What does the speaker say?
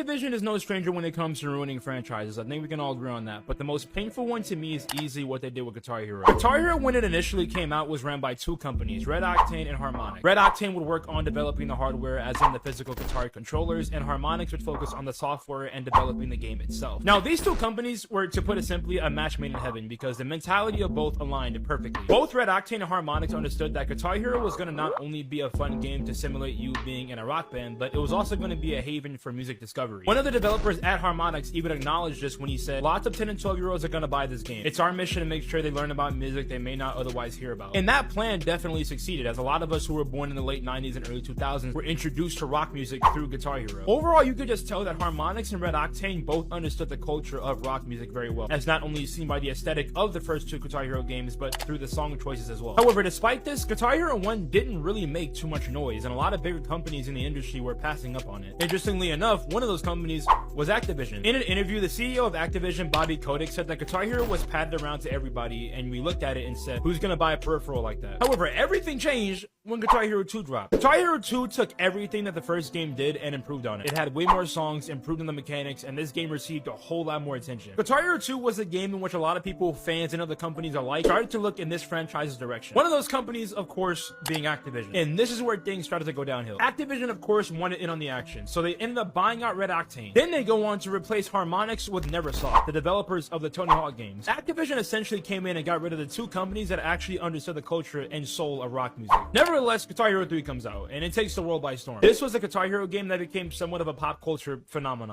Activision is no stranger when it comes to ruining franchises. I think we can all agree on that. But the most painful one to me is easily what they did with Guitar Hero. Guitar Hero, when it initially came out, was ran by two companies, Red Octane and Harmonix. Red Octane would work on developing the hardware, as in the physical guitar controllers, and Harmonix would focus on the software and developing the game itself. Now, these two companies were, to put it simply, a match made in heaven, because the mentality of both aligned perfectly. Both Red Octane and Harmonix understood that Guitar Hero was going to not only be a fun game to simulate you being in a rock band, but it was also going to be a haven for music discovery. One of the developers at Harmonix even acknowledged this when he said, lots of 10 and 12-year-olds are going to buy this game. It's our mission to make sure they learn about music they may not otherwise hear about. And that plan definitely succeeded, as a lot of us who were born in the late 90s and early 2000s were introduced to rock music through Guitar Hero. Overall, you could just tell that Harmonix and Red Octane both understood the culture of rock music very well, as not only seen by the aesthetic of the first two Guitar Hero games, but through the song choices as well. However, despite this, Guitar Hero 1 didn't really make too much noise, and a lot of bigger companies in the industry were passing up on it. Interestingly enough, one of those companies was Activision. In an interview, the CEO of Activision, Bobby Kotick, said that Guitar Hero was padded around to everybody, and we looked at it and said, who's gonna buy a peripheral like that? However, everything changed when Guitar Hero 2 dropped. Guitar Hero 2 took everything that the first game did and improved on it. It had way more songs, improved on the mechanics, and this game received a whole lot more attention. Guitar Hero 2 was a game in which a lot of people, fans, and other companies alike started to look in this franchise's direction. One of those companies, of course, being Activision. And this is where things started to go downhill. Activision, of course, wanted in on the action, so they ended up buying out Red Octane. Then they go on to replace Harmonix with Neversoft, the developers of the Tony Hawk games. Activision essentially came in and got rid of the two companies that actually understood the culture and soul of rock music. Nevertheless, Guitar Hero 3 comes out, and it takes the world by storm. This was a Guitar Hero game that became somewhat of a pop culture phenomenon.